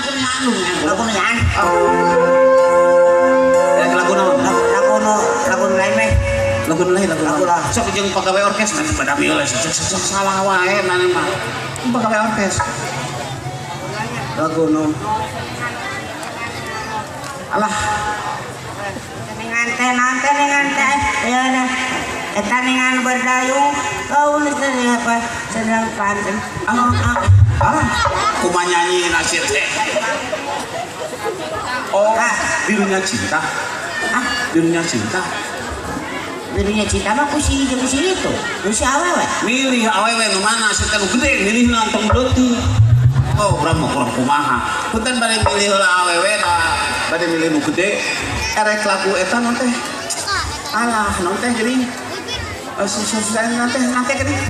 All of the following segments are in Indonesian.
lagu nganu lagu nyan lagu lain meh lagu lah sok jeung pagawe orkes mah pada biola sok salah wae mana mah pagawe orkes lagu nu alah nganten ya nah eta ningan berdayung kau teh apa sedang panten kumaha nyanyi nasir teh oh birunya cinta birunya cinta mah kusi jeung si itu kusi awewe milih awewe nu mana sih nu gede milih nonton leutik oh urang mah kurang kumaha punten bade milih heula awewe bade milih nu gede erek lagu eta non teh alah non teh geuning susah nanti geuning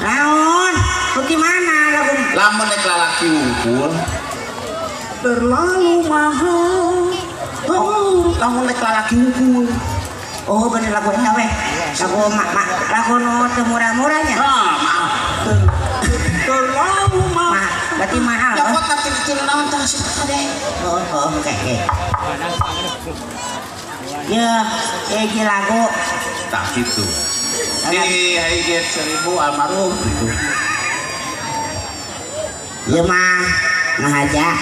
naon bagaimana lagu lamun nek lalaki wungkul terlalu mahal oh lamun nek lalaki wungkul oh bener lagu eta weh lagu nu teu murah-murahnya terlalu mahal berarti mahal ya kok tapi kecil naon tah sih teh oh oke ya kayak lagu tak gitu di Haiget 1000 almarhum gitu ya mah ngahaja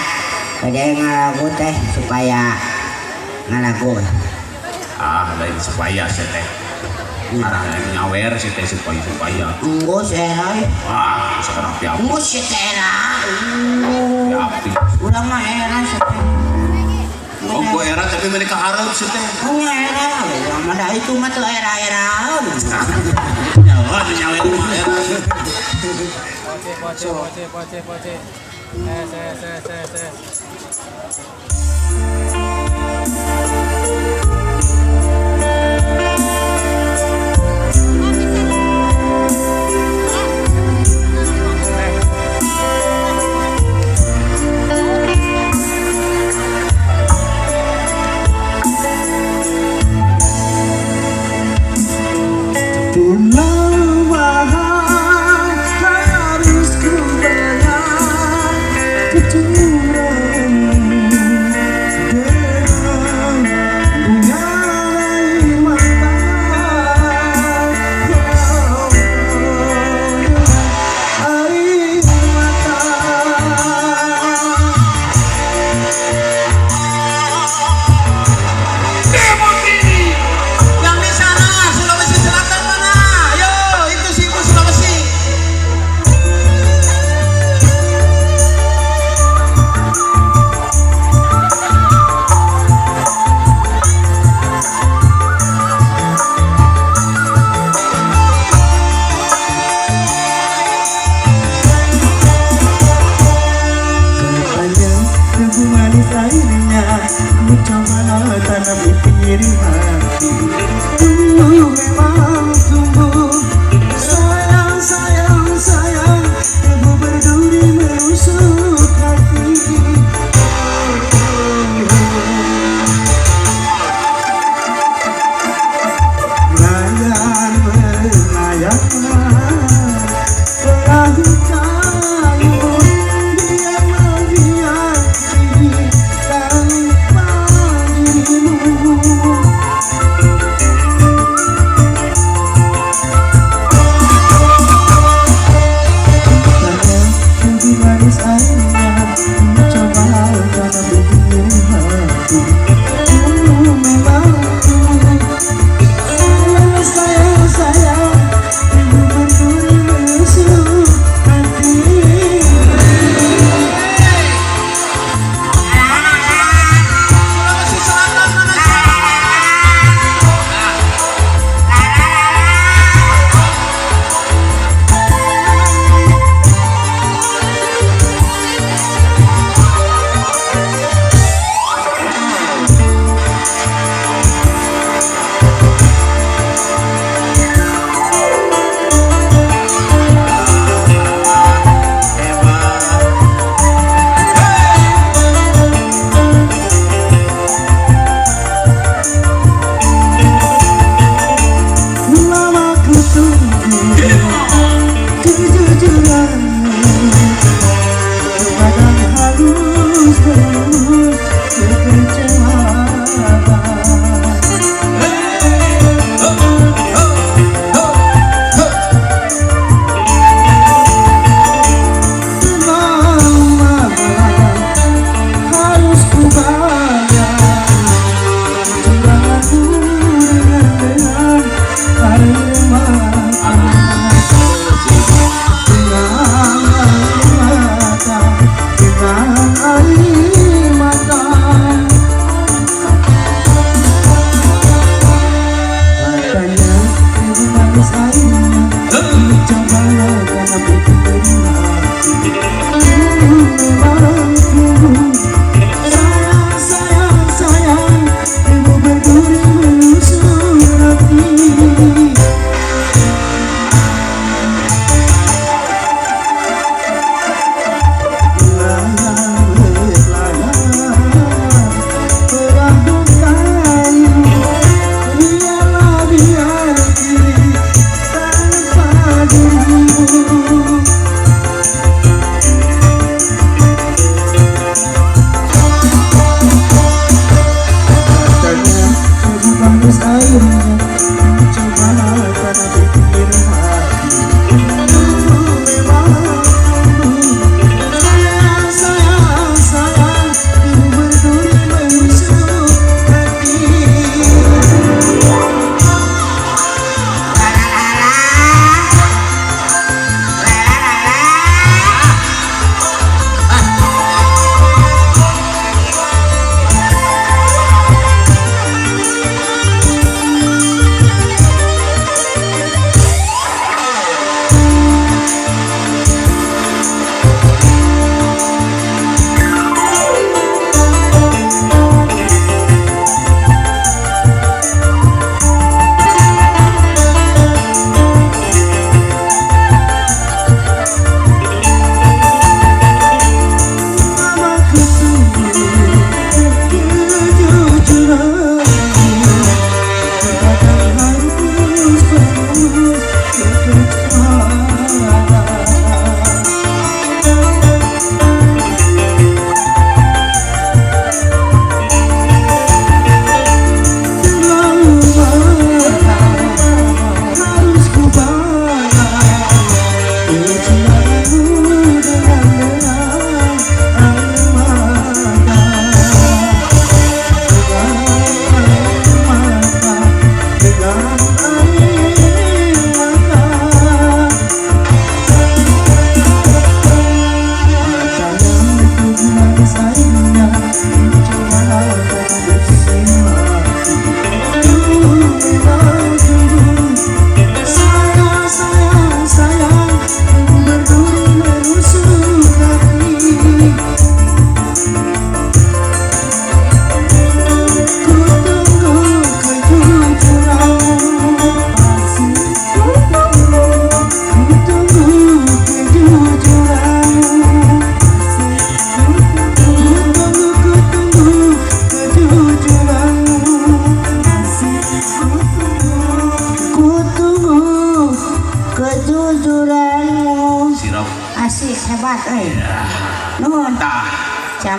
pada ngalagu teh supaya ngalagu lain supaya sih teh arah nyawer sih teh supaya enggo serai sekarang piap enggo serai piapi urang mah era sih oh gua era tapi mereka harap sih teh era mana itu mah tuh era nyawa nyawer mah era Poce.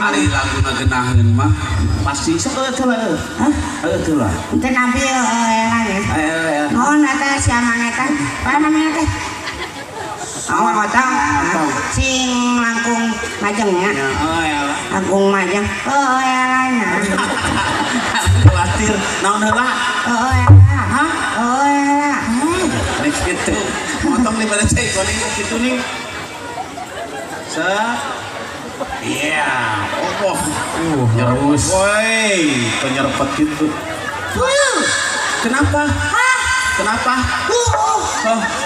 Ari lagu nagenaheun mah pasti sok eueuh lah. Teu nabi elana. Oh nata siamang eta. Apa namanya teh? Oh otang. Sing langkung majengnya. Oh ya. Langkung majeng. Oh elana. Khawatir naon heula? Oh elana. Hah? Oh elana. Nek kitu. Motong di balik saya kuning kitu nih. Iya, oh, nyeruput, woi, penyeruput gitu. Kenapa? Hah? Kenapa?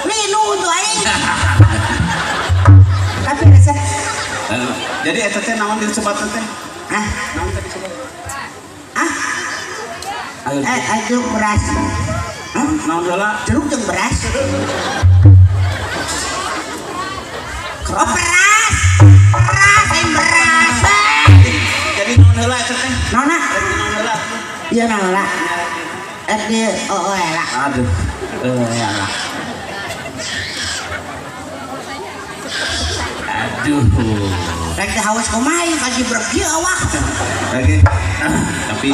Linu tuh aing. Tapi rasa. Jadi eta teh naon disebut teh? Hah? Naon teh disebut? Ah? Aduh beras. Hah? Naon heula? Jeruk jeung beras. Oh beras. Beras aing beras. Jadi naon heula eta teh? Nona? Naon heula? Iya nona. Oh elak. Aduh. Elak. Aduh. Rek teh haus kumaha kaji bergi awak. Oke. Tapi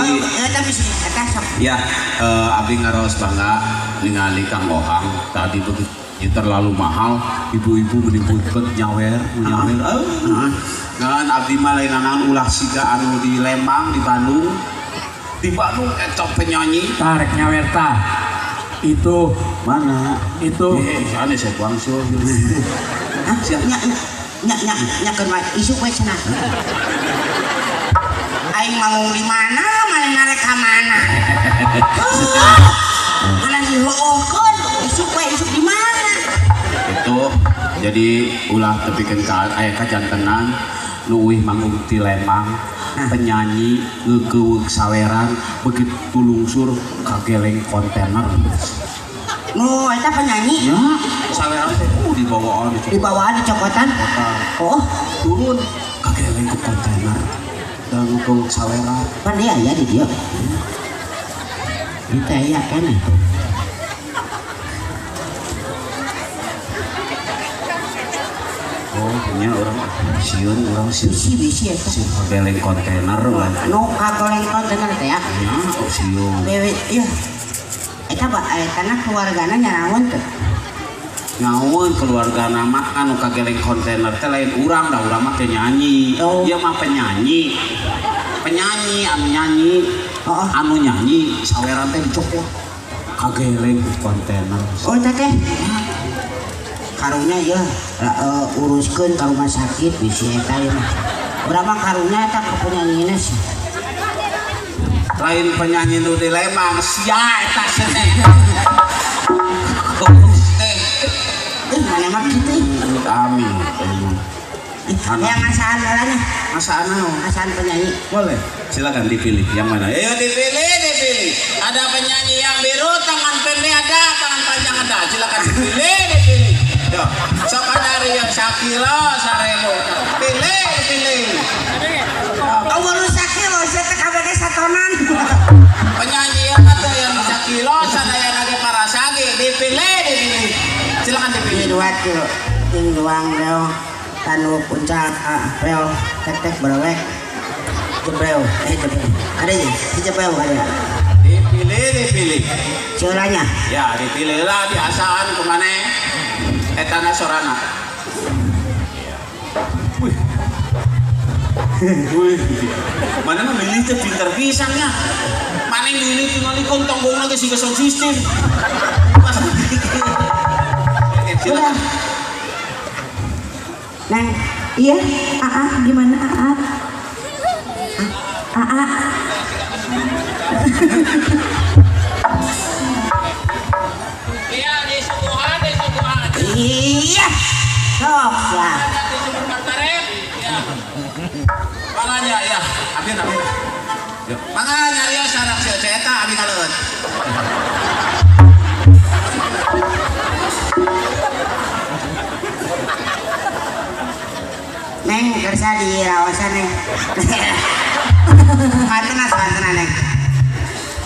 tapi sih eta sok. ya, abdi ngaros bangga ningali Kang Ohang tadi begitu terlalu mahal, ibu-ibu menimbulkan nyawer. Ngan abdi mah lain naon ulah siga anu di Lembang, di Bandung. Di Bandung eta penyanyi tarik nyawer tah. Itu mana? itu Ane saya Guangzhou. Hah? Nya keur isu we cenah. Aing manggung di mana, mana narek ka mana. Mana dihookeun, isu di mana? Itu jadi ulah tepikeun ka aya kajantenan nu euih manggung ti Lembang. Penyanyi ngegeuweug saweran begitu lungsur kageleng kontainer. Nu eta penyanyi Ya, saweran teh dibawaan di bawaan di cokotan. Oh, turun kageleng ke kontainer dan ngegeuweug saweran. pan dia ya di dia. Kita ya kan itu. Oh, punya orang sieun Bisi eta. si kageleng kontainer lah. Nu kagoleng kontainer teh ya. Ya, sieun. Dewe ieu. Eta na keluargana nyanaon teh. Ngaun keluarga nama anu kageleng kontainer teh lain urang dah, urang mah penyanyi. Oh. Dia mah penyanyi anu nyanyi. Oh. Anu nyanyi saweran teh dicopot kageleng kontainer. Oh eta teh. Karunya ya uruskeun ka rumah sakit bisi eta ya. Berapa karunya eta ka penyanyiina sih. Lain penyanyi nu di Lembang sia eta cenah. Mana mah kitu. Amin. Yang ngasaan balanya, Masa anu? ngasaan penyanyi. Boleh. Silakan dipilih yang mana. Ayo dipilih. Ada penyanyi yang biru, tangan pendek ada, tangan panjang ada. Silakan dipilih. Yo, sok dari yang Shakira, Saremo. Pilih. Oh baru sakilo, saya teh kabeh satonan. Penyanyi yang ada yang Shakira, sadaya lagi Parasagi. Dipilih. Silakan dipilih. Dua kilo, ting doang dong. Tanu puncak, pel, tek berwek, jebreu, ada ya, jebreu ada. Dipilih. Ceulanya, Ya, dipilih lah biasaan kemana? Etana sorana. Wih. Mana mah milih teh pinter pisangnya. Mana yang milih tinggal di kontong gong lagi sih sound system. Silakan. Neng, iya, gimana Iya, di Sukuhan. iya, sok ya. Di Sumber Martaret. Ya. Makanya ya, Amin. Yuk. Makanya ya sarang si Eta Abi kaleut. Neng kerja di rawasan neng. Santena neng.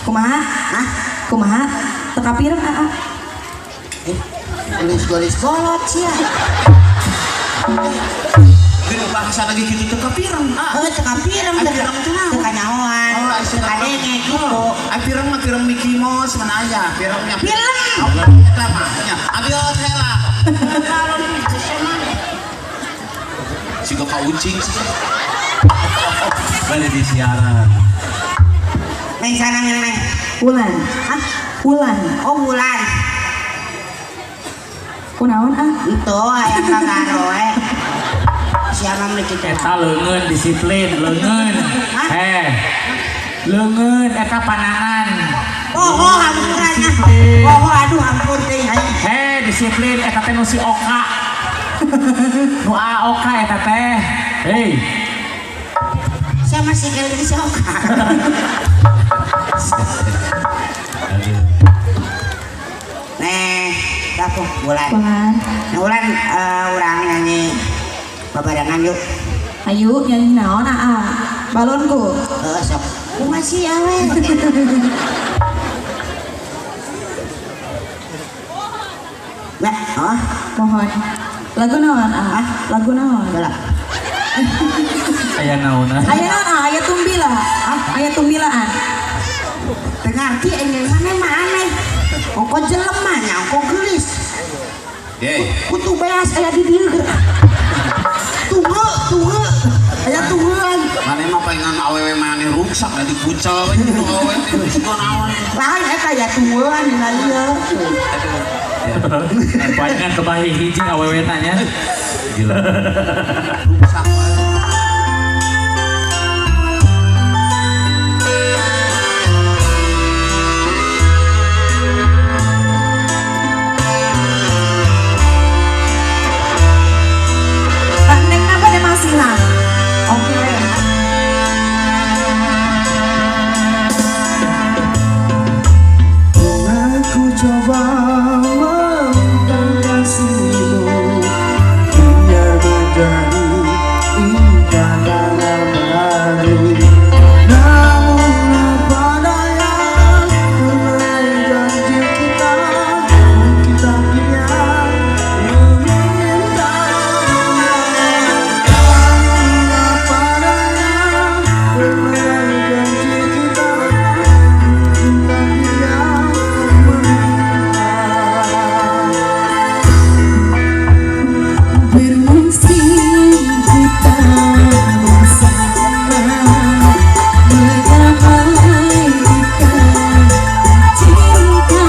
Kumaha teka pirang Golis golot sih ya. bahasa lagi gitu teka pirang. Teka pirang teka nyawan teka dengek gitu. Pirang mah pirang Mickey Mouse mana aja pirangnya. Film. Eta mah nya. Adios hela. Siga kaucing sih. Balik di siaran. Neng sana neng. Wulan. Hah? Wulan. Oh bulan. Kunaon ah? Itu ayam kagaro siapa beli kita? Eta leungeun disiplin, leungeun. Leungeun eta panangan. Oh hampurannya. Oh aduh hampur teh. Disiplin eta teh nu si Oka. Nu Oka eta teh. Hei. Saya masih kali si Oka. Nih, dapur bulan. Wulan. Nah, bulan orang nyanyi babarangan yuk. Ayo nyanyi naon balonku. Sok. Masih awe. Nah, Mohon. Lagu naon Lagu naon? bola. Aya naonna. Aya naon aya tumbila. Aya tumbilaan. Ngerti ini mana? Ongko jelemanya, ongko gelis. Kutu beas aya di dieu. Tunggu. Aya tungguan. Mana mah pengen awewe mana rusak da dipucal we nu awewe teh suka naon. Lain eta aya tungguan dina ieu. Panjang kebahi hiji awewe tanya. Gila. Rusak wae. Neng apa deh masih lah. Oke. Aku coba mengkasihmu, biar menjadi indah dalam hari. Namun apa daya, mulai janji kita punya meminta. Namun apa daya, mulai janji kita punya Bermusim kita bersama mendamaikan cinta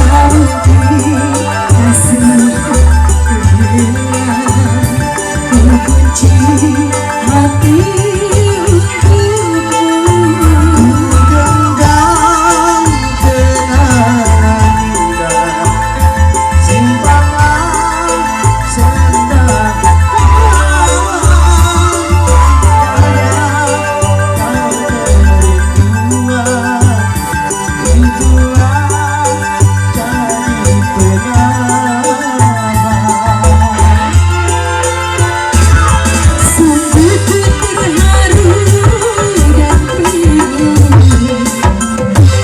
tahu dikasih kehilangan kunci hati genggam kenangan indah, simpanlah senda itulah jadi pengaman. sungguh terharu dan pilu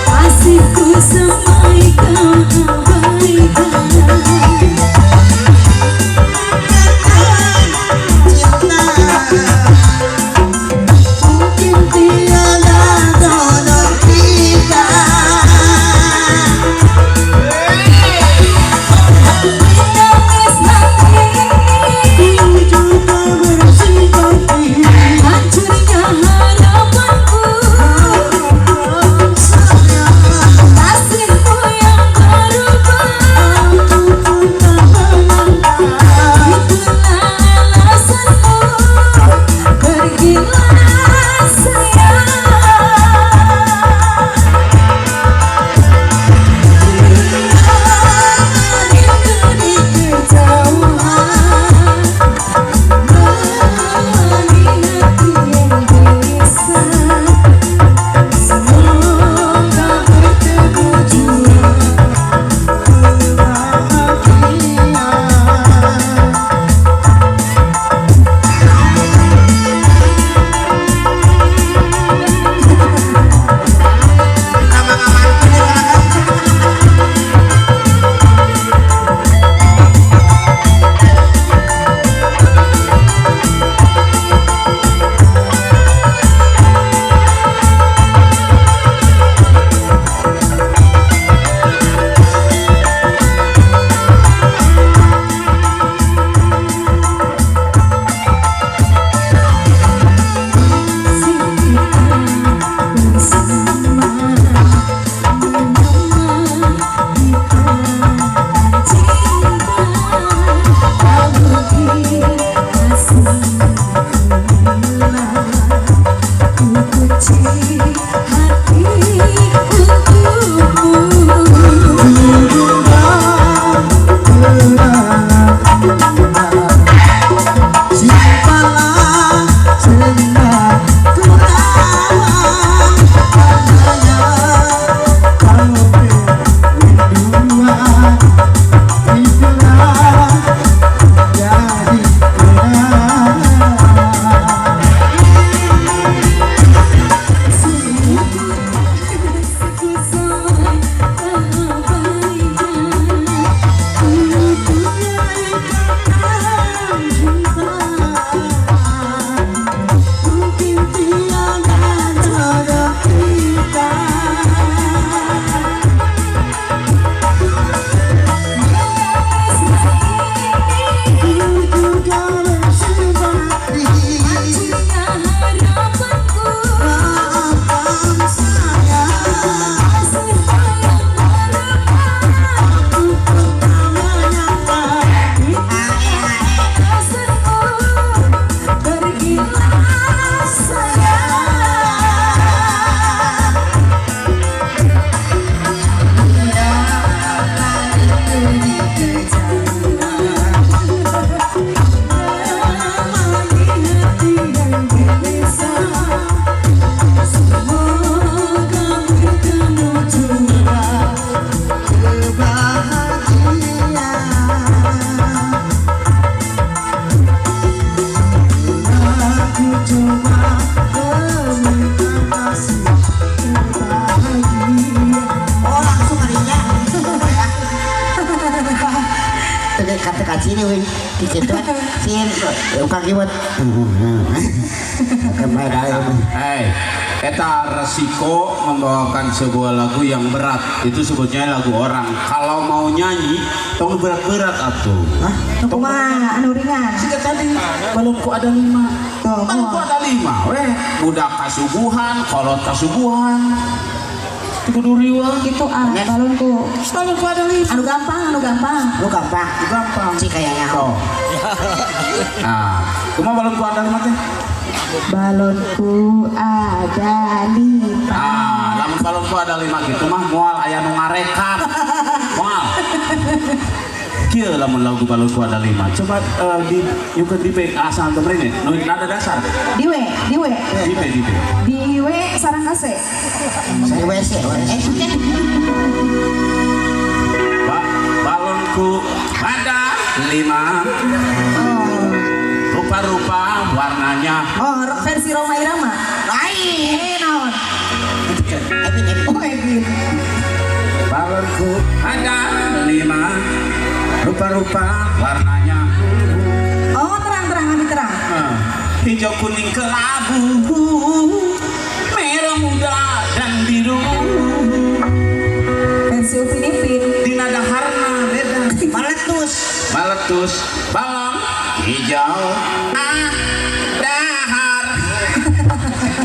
kasihku sampai kau abaikan. Mungkin tiada jodoh kita. Menangis hati Ku juga bersimpati, hancurnya harapanku kasihku yang berubah itulah alasanku pergilah sayang. Rindu di kejauhan melihat yang gelisah. Semoga bertemu jua kebahagiaan. kacili we dicetut sin kaki buat Eta resiko membawakan sebuah lagu yang berat itu sebutnya lagu orang. Kalau mau nyanyi tong berat-berat atuh. kumaha anu ringan Jika tadi balonku ada 5. Balonku ada 5 weh. Budak kasuguhan, kolot kasuguhan. Kudu riweuh gitu balonku ada 5. anu gampang lu gampang sih kayaknya Oh. Nah, kumaha balonku ada 5 teh? balonku ada 5 Lamun balonku ada 5 gitu mah moal aya nu ngarekan. Moal. Kieu lamun lagu balonku ada 5. Coba yukeun di asal kemarin nu nada dasar. diwe Di sarang kase saya WC balonku ada 5. Rupa-rupa warnanya. oh versi Roma Irama lain naon Evin Balonku ada 5. Rupa-rupa warnanya. oh terang lebih terang Hijau kuning kelabu, merah muda dan biru. versi Upin Ipin Di nada harna beda. Meletus balon hijau dahar.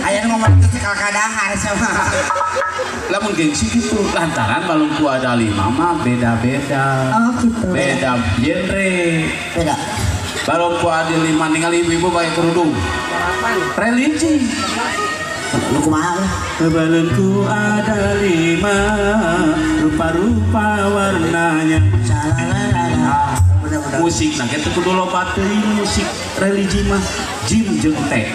aya nu ngomong itu kakak dahar sama Lamun gengsi gitu lantaran balonku ada 5 mah beda-beda. oh gitu Beda genre. beda Balonku ada 5 ningali ibu-ibu pakai kerudung. Religi. lu kumaha Balonku ada 5. Rupa-rupa warnanya. Musik nah kita kudu loba teuing musik religi mah jim jeung teh.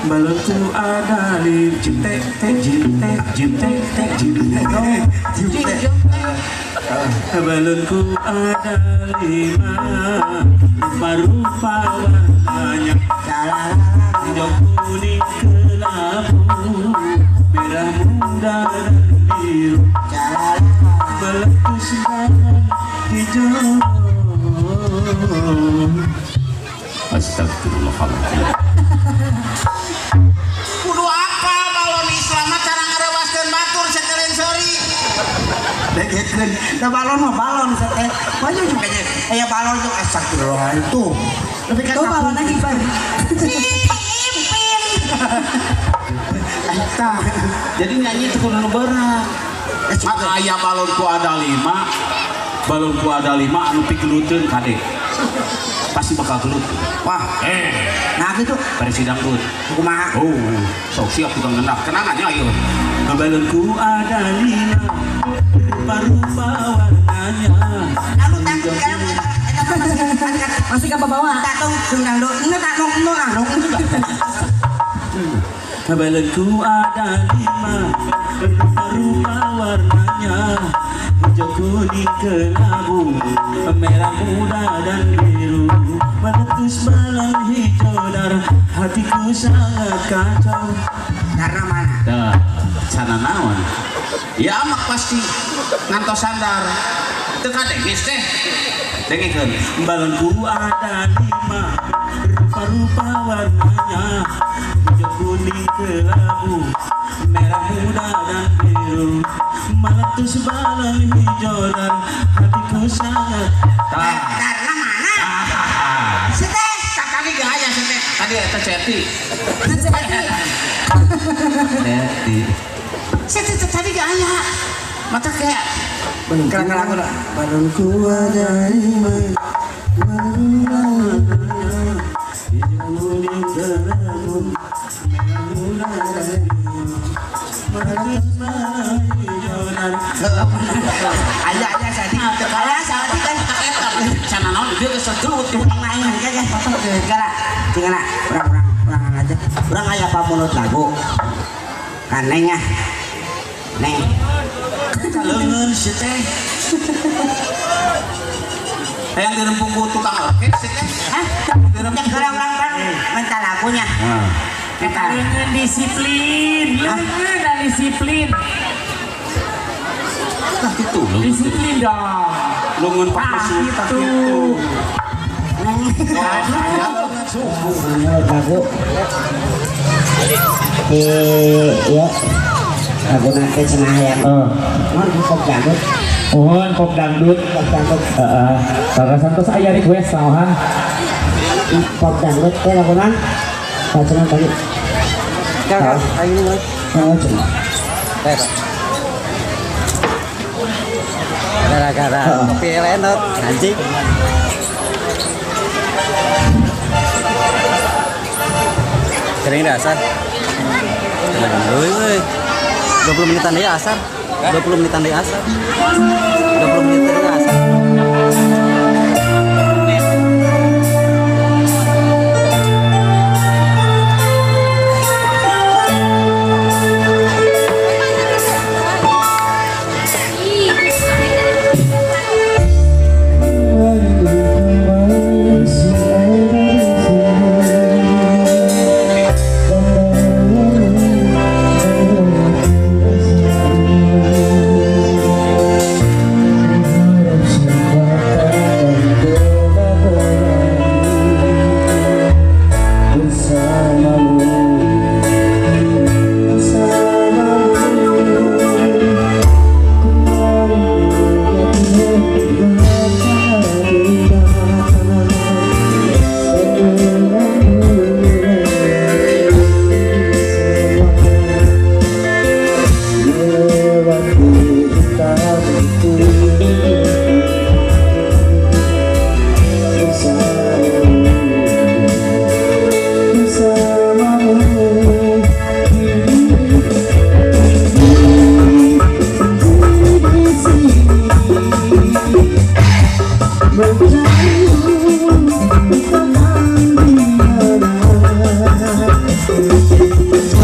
Balonku ada 5 jim teh jim teh jim teh jim teh jim teh. Balonku ada 5. Rupa-rupa warnanya. Hijau kuning kelabu, merah muda dan biru. Meletus balon hijau. Astagfirullahaladzim. Kudu apa balon Islam cara ngarewaskeun batur sakerin sori. Degekeun da balon mah balon teh maju juga aya balon tuh astagfirullah itu lebih kan balon lagi bar Ipin Eta jadi nyanyi itu kudu nu berat. Maka aya balonku ada 5. Balonku ada 5 anu pikeluteun kade. Pasti bakal gelut. Wah, nah gitu presiden dangdut. kumaha Oh, sok siap tukang gendak. Kenangannya ayo. Balonku ada 5. Rupa-rupa warnanya. anu tanggung masih ka bawa tak tong sundang do ini tak nong anu Balonku ada 5. Rupa-rupa warnanya. Hijau kuning kelabu, merah muda dan biru. Meletus balon hijau darah, hatiku sangat kacau. karena mana Dah, sana naon? Ya amak pasti ngantos sandar. Teka dengis teh. Dengekeun. Balonku ada 5. Rupa-rupa warnanya. Hijau kuning kelabu, merah muda dan biru. Meletus balon hijau darah, hatiku sangat. karena mana seteh Tadi gaya sih tadi eta Ceti. Ceti tadi gaya. Mata kayak kerang Balonku ada 5. Ayah jadi ayah jadi kan sana naon dia kesegelut main aja tinggal urang aja urang aya pamunut lagu kan neng ya neng leungeun si teh hayang dirempung ku tukang orkes si teh hah dirempung urang minta lagunya kita Leungeun disiplin, leungeun dan disiplin. nah gitu Disiplin dong. lungun Pak Suta gitu. Ya lagu nanti cenah ya pop dangdut Pop dangdut. Karasan terus aya request saohan. pop dangdut teh lagunan cenah tadi cuma Gara-gara kopi lenot anjing. Kering dasar. Woi, 20 menitan dari asar. 20 menitan dari asar. 20 menit dari asar.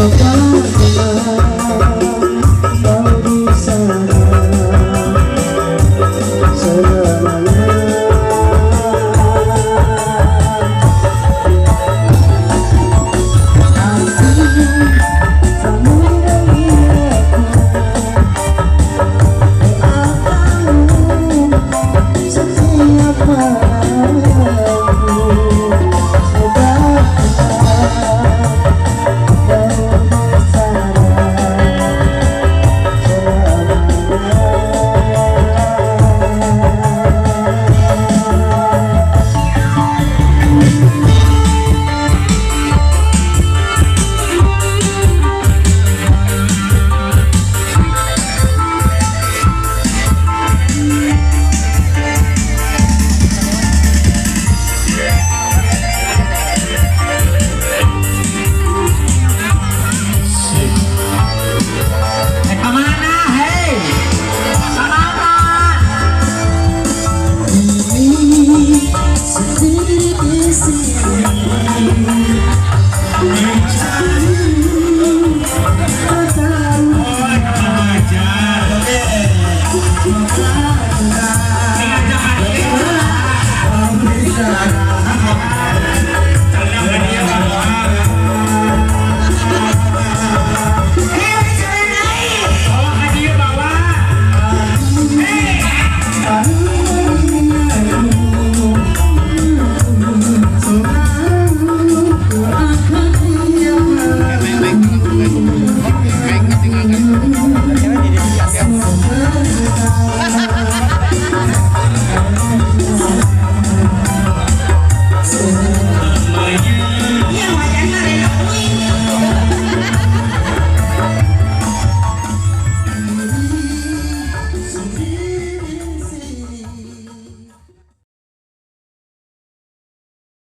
Bye.